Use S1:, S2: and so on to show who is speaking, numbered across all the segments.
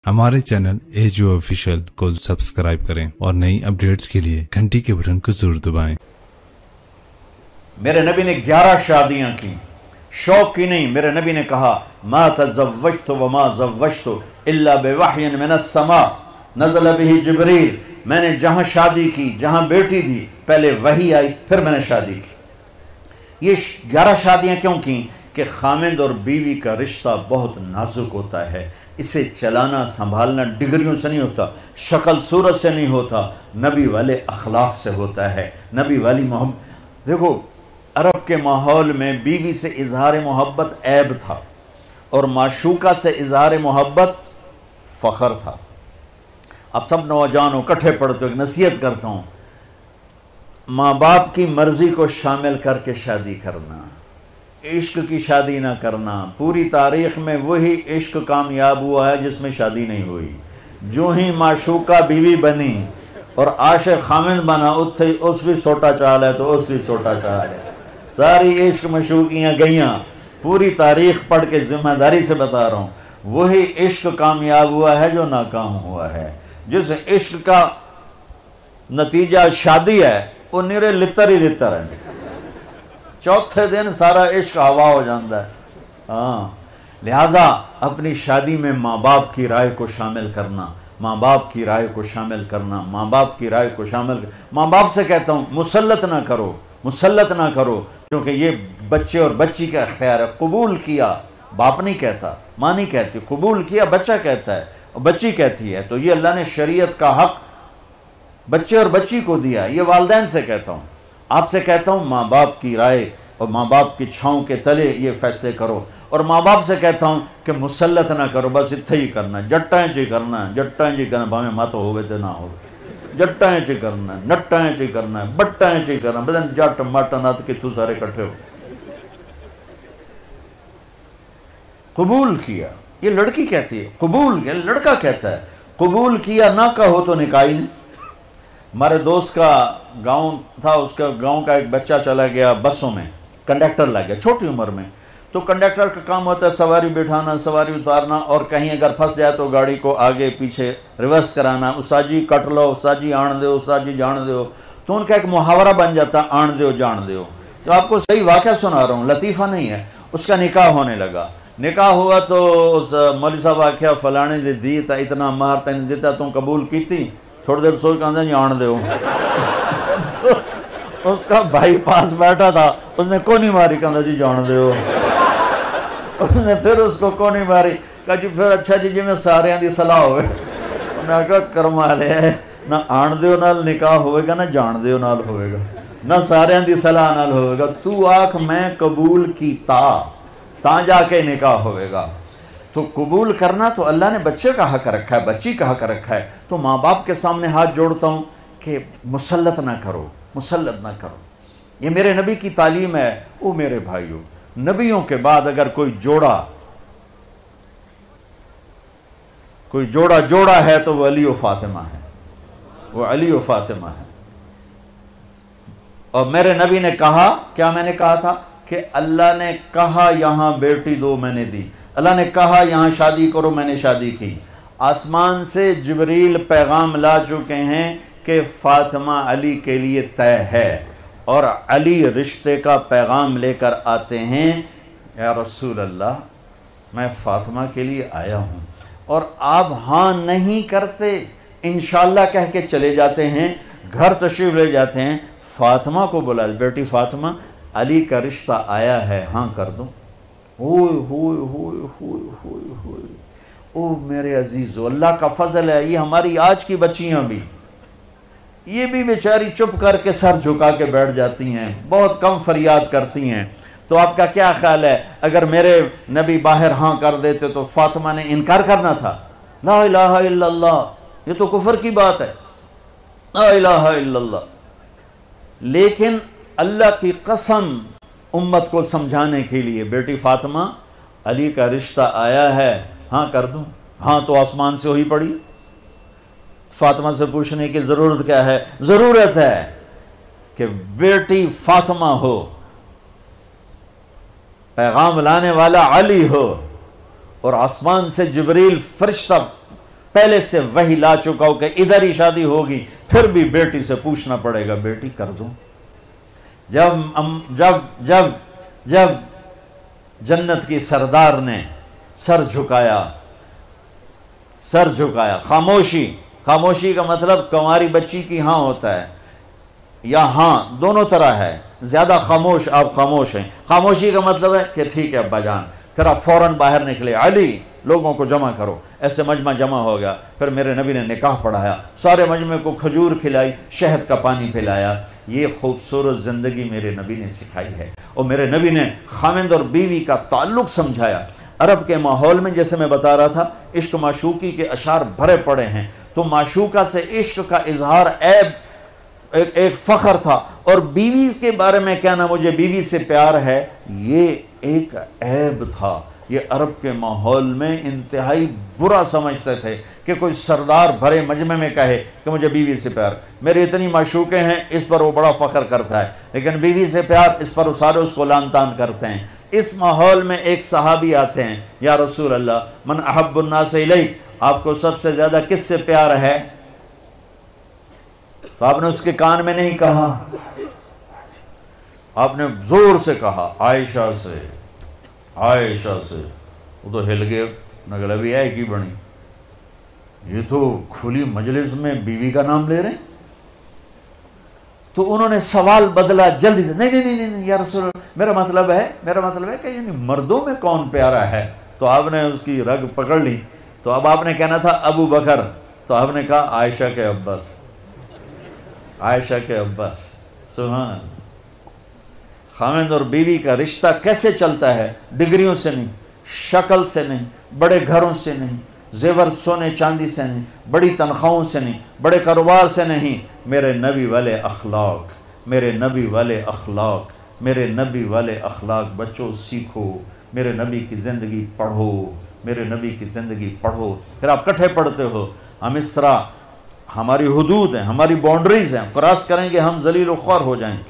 S1: हमारे channel edu official को subscribe करें और नई अपडेट्स के लिए घंटी के बटन को जरूर दबाएं।
S2: मेरे नबी ने 11 शादियां की, शौक की नहीं। मेरे नबी ने कहा मा तज़व्वजतु व मा ज़व्वजतु इल्ला बिवहयिन मिनस समा नज़ल बिही जिब्रील। मैंने जहां शादी की, जहां बेटी दी, पहले वही आई, फिर मैंने शादी की। ये 11 शादियां क्यों की कि खामिंद और बीवी का रिश्ता बहुत नाजुक होता है। इसे चलाना संभालना डिग्रियों से नहीं होता, शक्ल सूरत से नहीं होता, नबी वाले अखलाक से होता है, नबी वाली मोहब्बत। देखो, अरब के माहौल में बीवी से इजहार मोहब्बत ऐब था और माशूका से इजहार मोहब्बत फ़ख्र था। अब सब नौजवानों इकट्ठे पढ़ते हो, नसीहत करता हूँ, माँ बाप की मर्ज़ी को शामिल करके शादी करना, इश्क की शादी ना करना। पूरी तारीख़ में वही इश्क कामयाब हुआ है जिसमें शादी नहीं हुई। जो ही माशूका बीवी बनी और आशिक़ खामिद बना, उस भी सोटा चाल है तो उस भी सोटा चाल है। सारी इश्क मशूकियाँ गईयाँ। पूरी तारीख़ पढ़ के ज़िम्मेदारी से बता रहा हूँ, वही इश्क कामयाब हुआ है जो नाकाम हुआ है। जिस इश्क का नतीजा शादी है वो निरे लितर ही लितर है। चौथे दिन सारा इश्क हवा हो जाता है। हाँ, लिहाजा अपनी शादी में माँ बाप की राय को शामिल करना, माँ बाप की राय को शामिल करना, माँ बाप की राय को शामिल। माँ बाप से कहता हूँ मुसल्लत ना करो, मुसल्लत ना करो, क्योंकि ये बच्चे और बच्ची का इख्तियार है। कबूल किया, बाप नहीं कहता, माँ नहीं कहती, कबूल किया बच्चा कहता है और बच्ची कहती है। तो ये अल्लाह ने शरीयत का हक बच्चे और बच्ची को दिया। ये वालिदैन से कहता हूँ, आपसे कहता हूँ माँ बाप की राय और माँ बाप की छाँव के तले ये फैसले करो। और माँ बाप से कहता हूँ कि मुसल्लत ना करो, बस इत्थे ही करना, जट्टाएं ची करना है, जट्टाएं ची करना, भावें मत होवे तो ना हो, जट्टाएं ची करना है, नट्टाएं ची करना है, बट्टाएं ची करना, बदन जट मट नत कितू सारे इकट्ठे हो। कबूल किया, ये लड़की कहती है, कबूल किया, लड़का कहता है कबूल किया, ना कहो तो निकाह ही नहीं। हमारे दोस्त का गांव था, उसका गांव का एक बच्चा चला गया बसों में, कंडक्टर लग गया छोटी उम्र में। तो कंडक्टर का काम होता है सवारी बिठाना, सवारी उतारना, और कहीं अगर फंस जाए तो गाड़ी को आगे पीछे रिवर्स कराना। उस्ताद जी कट लो, उस्ताद जी आण दो, उस्ताद जी जान दो। तो उनका एक मुहावरा बन जाता, आण दो जान दो। तो आपको सही वाक़या सुना रहा हूँ, लतीफ़ा नहीं है। उसका निकाह होने लगा, निकाह हुआ तो उस मौलवी साहब आख्या फलाने ने दी था, इतना मार तेन दिता, तू कबूल की थी। थोड़ी देर सोच कहता जी आण दो। तो उसका भाई पास बैठा था, उसने कोनी मारी, कहता जी जान दो। उसने फिर उसको कोनी मारी, कहा जी फिर अच्छा जी जिमें सारे की सलाह हो। उन्हें कहा करमा लिया, ना आण दो नाल निकाह होएगा, ना जान दो नाल होएगा, ना सारे की सलाह नाल होएगा। तू आख मैं कबूल कीता ता जाके निकाह होएगा। तो कबूल करना तो अल्लाह ने बच्चे का हक रखा है, बच्ची का हक रखा है। तो माँ बाप के सामने हाथ जोड़ता हूँ कि मुसल्लत ना करो, मुसल्लत ना करो। ये मेरे नबी की तालीम है। ओ मेरे भाइयों, नबियों के बाद अगर कोई जोड़ा है तो वो अली व फातिमा है, वो अली व फातिमा है। और मेरे नबी ने कहा, क्या मैंने कहा था कि अल्लाह ने कहा यहाँ बेटी दो, मैंने दी। अल्लाह ने कहा यहाँ शादी करो, मैंने शादी की। आसमान से जिब्रील पैगाम ला चुके हैं कि फातिमा अली के लिए तय है, और अली रिश्ते का पैगाम लेकर आते हैं, या रसूल अल्लाह मैं फातिमा के लिए आया हूँ। और आप हाँ नहीं करते, इंशाअल्लाह कह के चले जाते हैं, घर तशरीफ़ ले जाते हैं, फातिमा को बुला, बेटी फातिमा अली का रिश्ता आया है, हाँ कर दूँ। ओए होए होए होए होए होए, ओ मेरे अजीज़ो, अल्लाह का फजल है। ये हमारी आज की बच्चियाँ भी, ये भी बेचारी चुप करके सर झुका के बैठ जाती हैं, बहुत कम फरियाद करती हैं। तो आपका क्या ख्याल है, अगर मेरे नबी बाहर हाँ कर देते तो फातिमा ने इनकार करना था? ला इलाहा इल्लल्लाह, ये तो कुफर की बात है, ला इलाहा इल्लल्लाह। लेकिन अल्लाह की कसम, उम्मत को समझाने के लिए, बेटी फातिमा अली का रिश्ता आया है, हाँ कर दूं? हाँ तो आसमान से ही पड़ी। फातिमा से पूछने की ज़रूरत क्या है? ज़रूरत है कि बेटी फातिमा हो, पैगाम लाने वाला अली हो, और आसमान से जिब्रील फरिश्ता پہلے سے وہی لا چکا ہو کہ ادھر ہی شادی ہوگی، پھر بھی بیٹی سے پوچھنا پڑے گا بیٹی کر دوں۔ جب جنت کی سردار نے سر جھکایا، خاموشی کا مطلب کنواری بچی کی ہاں ہوتا ہے، یا ہاں دونوں طرح ہے، زیادہ خاموش آپ خاموش ہیں، خاموشی کا مطلب ہے کہ ٹھیک ہے ابا جان، پھر آپ فوراً باہر نکلے، علی لوگوں کو جمع کرو، ایسے مجمع جمع ہو گیا۔ پھر میرے نبی نے نکاح پڑھایا، سارے مجمع کو کھجور کھلائی، شہد کا پانی پلایا۔ یہ خوبصورت زندگی میرے نبی نے سکھائی ہے، اور میرے نبی نے خاوند اور بیوی کا تعلق سمجھایا۔ عرب کے ماحول میں جیسے میں بتا رہا تھا، عشق معشوقی کے اشعار بھرے پڑے ہیں، تو معشوقہ سے عشق کا اظہار ایک فخر تھا، اور بیوی کے بارے میں کہنا مجھے بیوی سے پیار ہے، یہ ایک عیب تھا۔ یہ عرب کے ماحول میں انتہائی برا سمجھتے تھے کہ کوئی سردار بھرے مجمع میں کہے کہ مجھے بیوی سے پیار، میری اتنی معشوقیں ہیں، اس پر وہ بڑا فخر کرتا ہے، لیکن بیوی سے پیار، اس پر وہ سارے اس کو لان تان کرتے ہیں۔ اس ماحول میں ایک صحابی آتے ہیں، یا رسول اللہ من احب الناس الیک، آپ کو سب سے زیادہ کس سے پیار ہے؟ تو آپ نے اس کے کان میں نہیں کہا، آپ نے زور سے کہا عائشہ سے۔ وہ تو ہل گئے، نگل ابھی ہے کی بنی، یہ تو کھلی مجلس میں بیوی کا نام لے رہے ہیں۔ تو انہوں نے سوال بدلا جلدی سے، نہیں یا رسول اللہ، میرا مطلب ہے کہ یعنی مردوں میں کون پیارا ہے؟ تو آپ نے اس کی رگ پکڑ لی، تو اب آپ نے کہنا تھا ابو بکر، تو آپ نے کہا عائشہ کے عباس۔ سبحان اللہ۔ خاوند اور بیوی کا رشتہ کیسے چلتا ہے؟ ڈگریوں سے نہیں، شکل سے نہیں، بڑے گھروں سے نہیں، زیور سونے چاندی سے نہیں، بڑی تنخواہوں سے نہیں، بڑے کاروبار سے نہیں، میرے نبی والے اخلاق بچوں سیکھو، میرے نبی کی زندگی پڑھو، پھر آپ کٹھے پڑھتے ہو۔ ہم اس طرح، ہماری حدود ہیں، ہماری باؤنڈریز ہیں، کراس کریں گے ہم ذلیل و خوار ہو جائیں گے۔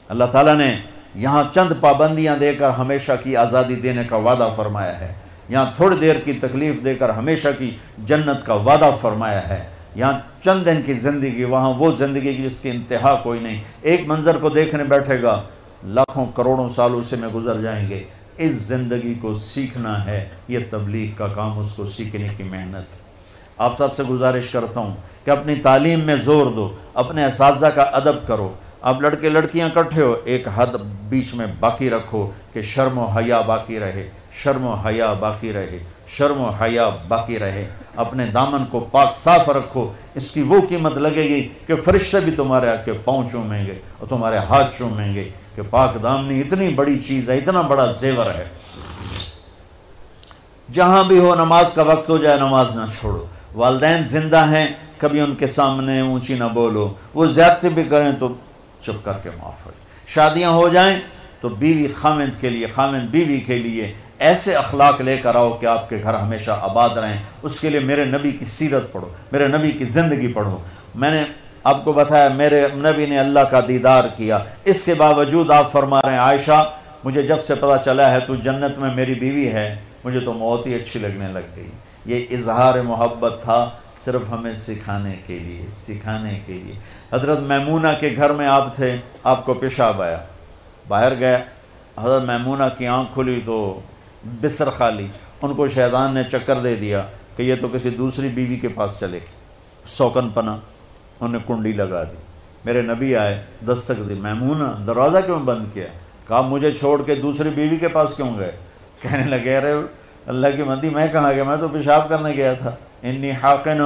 S2: اللہ تعالیٰ نے یہاں چند پابندیاں دے کر ہمیشہ کی آزادی دینے کا وعدہ فرمایا ہے، یہاں تھوڑی دیر کی تکلیف دے کر ہمیشہ کی جنت کا وعدہ فرمایا ہے، یہاں چند دن کی زندگی، وہاں وہ زندگی جس کی انتہا کوئی نہیں۔ ایک منظر کو دیکھنے بیٹھے گا، لاکھوں کروڑوں سال اسے میں گزر جائیں گے۔ اس زندگی کو سیکھنا ہے، یہ تبلیغ کا کام، اس کو سیکھنے کی محنت۔ آپ سب سے گزارش کرتا ہوں کہ اپنی تعلیم میں زور دو، اپنے اساتذہ کا ادب کرو۔ آپ لڑکے لڑکیاں کٹھے ہو، ایک حد بیچ میں باقی رکھو کہ شرم و حیا باقی رہے، اپنے دامن کو پاک صاف رکھو، اس کی وہ قیمت لگے گی کہ فرشتے بھی تمہارے آ کے پاؤں چومیں گے اور تمہارے ہاتھ چومیں گے کہ پاک دامنی اتنی بڑی چیز ہے، اتنا بڑا زیور ہے۔ جہاں بھی ہو نماز کا وقت ہو جائے نماز نہ چھوڑو۔ والدین زندہ ہیں، کبھی ان کے سامنے اونچی نہ بولو، وہ زیادتی بھی کریں تو چپ کر کے معاف ہو۔ شادیاں ہو جائیں تو بیوی خاوند کے لیے، خاوند بیوی کے لیے ایسے اخلاق لے کر آؤ کہ آپ کے گھر ہمیشہ آباد رہیں۔ اس کے لیے میرے نبی کی سیرت پڑھو، میرے نبی کی زندگی پڑھو۔ میں نے آپ کو بتایا میرے نبی نے اللہ کا دیدار کیا، اس کے باوجود آپ فرما رہے ہیں عائشہ مجھے جب سے پتہ چلا ہے تو جنت میں میری بیوی ہے، مجھے تو موت ہی اچھی لگنے لگ گئی۔ یہ اظہار محبت تھا صرف ہمیں سکھانے کے لیے۔ حضرت میمونہ کے گھر میں آپ تھے، آپ کو پیشاب آیا، باہر گئے، حضرت میمونہ کی آنکھ کھلی تو بستر خالی، ان کو شیطان نے چکر دے دیا کہ یہ تو کسی دوسری بیوی کے پاس چلے گئے، سوکن پنا، انہوں نے کنڈی لگا دی۔ میرے نبی آئے، دستک دی، میمونہ دروازہ کیوں بند کیا؟ کہا مجھے چھوڑ کے دوسری بیوی کے پاس کیوں گئے؟ کہنے لگے ارے اللہ کی بندی میں کہاں گیا، میں تو پیشاب کرنے گیا تھا، انی حاقن،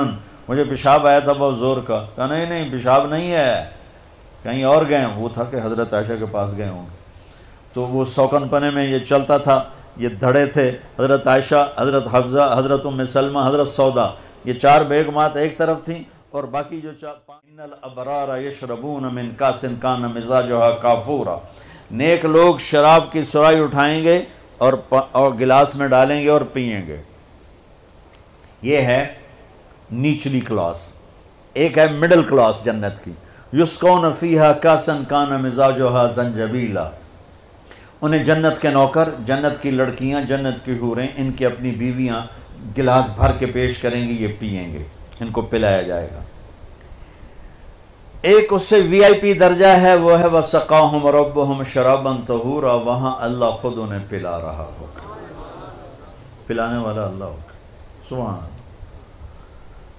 S2: مجھے پیشاب آیا تھا بہت زور کا۔ کہا نہیں پیشاب نہیں ہے، کہیں اور گئے۔ وہ تھا کہ حضرت عائشہ کے پاس گئے ہوں، تو وہ سوکن پنے میں یہ چلتا تھا، یہ دھڑے تھے، حضرت عائشہ، حضرت حفصہ، حضرت ام سلمہ، حضرت سودا، یہ چار بیگمات ایک طرف تھیں، اور باقی جو ان الابرار یشربون من کاس کان مزاجھا کافورا، نیک لوگ شراب کی سرائی اٹھائیں گے اور گلاس میں ڈالیں گے اور پئیں گے۔ یہ ہے نیچلی کلاس۔ ایک ہے مڈل کلاس جنت کی، یسقون فیہا کاسن کان مزاجھا زنجبیلا، انہیں جنت کے نوکر، جنت کی لڑکیاں، جنت کی حوریں، ان کی اپنی بیویاں गिलास भर के पेश करेंगे, ये पिएंगे, इनको पिलाया जाएगा। एक उससे VIP दर्जा है, वो है वसक़ाहुम रब्बुहुम शराबन तहूरा, वहाँ अल्लाह खुद उन्हें पिला रहा होगा, पिलाने वाला अल्लाह होगा, सुभान अल्लाह।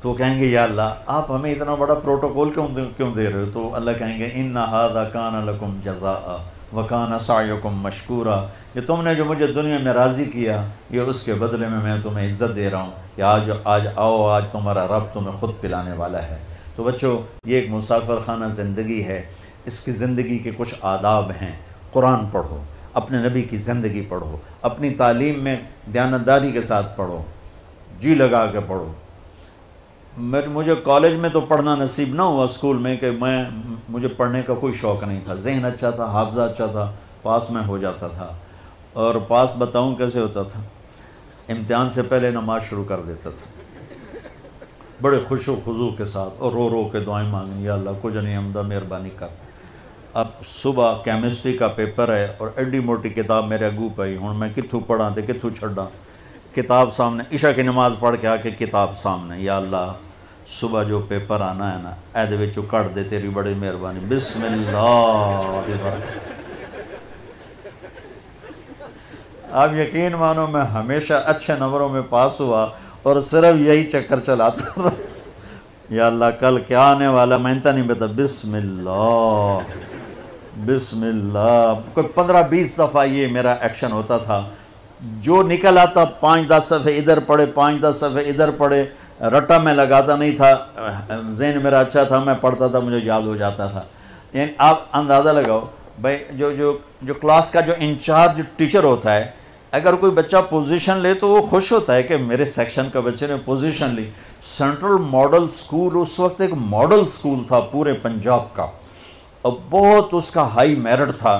S2: तो कहेंगे या अल्लाह आप हमें इतना बड़ा प्रोटोकॉल क्यों दे रहे हो? तो अल्लाह कहेंगे इन्ना हाज़ा कान लकुम जज़ाअ व कान सअयुकुम मशकूरा, ये तुमने जो मुझे दुनिया में राज़ी किया, ये उसके बदले में मैं तुम्हें इज़्ज़त दे रहा हूँ कि आज आओ, आज तुम्हारा रब तुम्हें ख़ुद पिलाने वाला है। तो बच्चों, ये एक मुसाफिर खाना ज़िंदगी है, इसकी ज़िंदगी के कुछ आदाब हैं। कुरान पढ़ो, अपने नबी की ज़िंदगी पढ़ो, अपनी तालीम में दयानतदारी के साथ पढ़ो, जी लगा के पढ़ो। मुझे कॉलेज में तो पढ़ना नसीब ना हुआ, स्कूल में, कि मुझे पढ़ने का कोई शौक़ नहीं था। ज़हन अच्छा था, हाफ़ज़ा अच्छा था, पास में हो जाता था। और पास बताऊं कैसे होता था? इम्तिहान से पहले नमाज़ शुरू कर देता था, बड़े खुशो खुजू के साथ, और रो रो के दुआएं मांगनी, या अल्लाह कुछ नहीं हमदा मेहरबानी कर। अब सुबह केमिस्ट्री का पेपर है और एडी मोटी किताब मेरे अगू पई, हुण मैं कित्थों पढ़ा ते कित्थों छड्डा। किताब सामने, इशा की नमाज़ पढ़ के आके किताब सामने, या अल्लाह सुबह जो पेपर आना है ना, ऐदे विचों कढ़ दे, तेरी बड़ी मेहरबानी, बिस्मिल्लाह। आप यकीन मानो, मैं हमेशा अच्छे नंबरों में पास हुआ और सिर्फ यही चक्कर चलाता रहा, या अल्लाह कल क्या आने वाला मैं तो नहीं बता, बिस्मिल्लाह बिस्मिल्लाह। कोई 15-20 दफ़ा ये मेरा एक्शन होता था। जो निकल आता 5-10 सफ़े इधर पढ़े, 5-10 सफ़े इधर पढ़े, रट्टा में लगाता नहीं था, ज़हन मेरा अच्छा था, मैं पढ़ता था, मुझे याद हो जाता था। यानी आप अंदाज़ा लगाओ भाई, जो क्लास का जो इंचार्ज टीचर होता है, अगर कोई बच्चा पोजीशन ले तो वो खुश होता है कि मेरे सेक्शन का बच्चे ने पोजीशन ली। सेंट्रल मॉडल स्कूल उस वक्त एक मॉडल स्कूल था पूरे पंजाब का, और बहुत उसका हाई मेरिट था।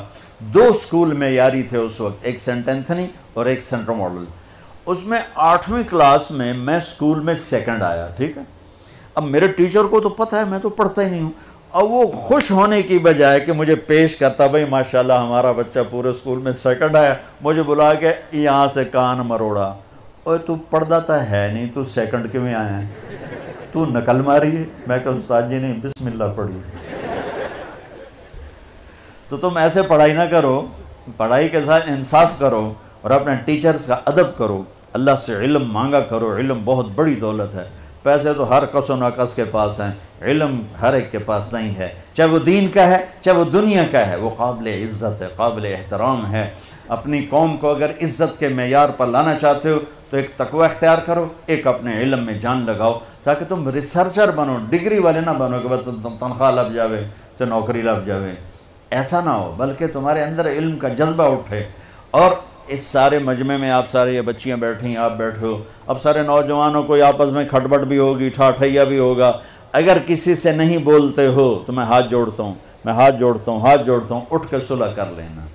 S2: 2 स्कूल में यारी थे उस वक्त, एक सेंट एंथनी और एक सेंट्रल मॉडल। उसमें 8वीं क्लास में मैं स्कूल में सेकंड आया, ठीक है। अब मेरे टीचर को तो पता है मैं तो पढ़ता ही नहीं हूँ, और वो खुश होने की बजाय कि मुझे पेश करता, भाई माशाल्लाह हमारा बच्चा पूरे स्कूल में सेकंड आया, मुझे बुला के यहाँ से कान मरोड़ा, और तू पढ़ता तो है नहीं, तू सेकंड क्यों आया है, तू नकल मारी है? मैं कहा उस्ताद जी नहीं, बिस्मिल्लाह पढ़ी। तो तुम ऐसे पढ़ाई ना करो, पढ़ाई के साथ इंसाफ करो और अपने टीचर्स का अदब करो, अल्लाह से इल्म मांगा करो। इल्म बहुत बड़ी दौलत है, पैसे तो हर कस नाकस के पास हैं, इल्म हर एक के पास नहीं है, चाहे वो दीन का है चाहे वो दुनिया का है, वो काबिल इज़्ज़त है, काबिल एहतराम है। अपनी कौम को अगर इज़्ज़त के मेयार पर लाना चाहते हो तो एक तकवा इख्तियार करो, एक अपने इल्म में जान लगाओ, ताकि तुम रिसर्चर बनो, डिग्री वाले ना बनो कि बस तनख्वाह लग जावे तो नौकरी लग जावे, ऐसा ना हो, बल्कि तुम्हारे अंदर इल्म का जज्बा उठे। और इस सारे मजमे में आप सारे ये बच्चियाँ बैठी, आप बैठे हो, अब सारे नौजवानों को आपस में खटपट भी होगी, ठाठैया भी होगा। अगर किसी से नहीं बोलते हो तो मैं हाथ जोड़ता हूँ, मैं हाथ जोड़ता हूँ, हाथ जोड़ता हूँ, उठ के सुलह कर लेना,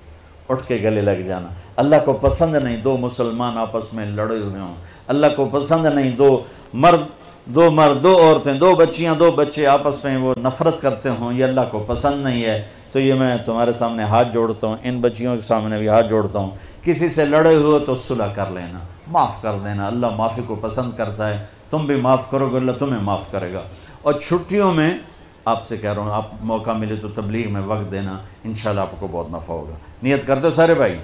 S2: उठ के गले लग जाना। अल्लाह को पसंद नहीं 2 मुसलमान आपस में लड़े हुए हों, अल्लाह को पसंद नहीं 2 मर्द 2 औरतें, 2 बच्चियाँ 2 बच्चे आपस में वो नफ़रत करते हों, ये अल्लाह को पसंद नहीं है। तो ये मैं तुम्हारे सामने हाथ जोड़ता हूँ, इन बच्चियों के सामने भी हाथ जोड़ता हूँ, किसी से लड़े हुए तो सुलह कर लेना, माफ़ कर देना। अल्लाह माफ़ी को पसंद करता है, तुम भी माफ़ करोगे, अल्लाह तुम्हें माफ़ करेगा। और छुट्टियों में आपसे कह रहा हूँ, आप मौका मिले तो तबलीग में वक्त देना, इंशाल्लाह आपको बहुत नफ़ा होगा। नियत करते हो सारे भाई?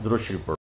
S2: दुरूद शरीफ पढ़ो।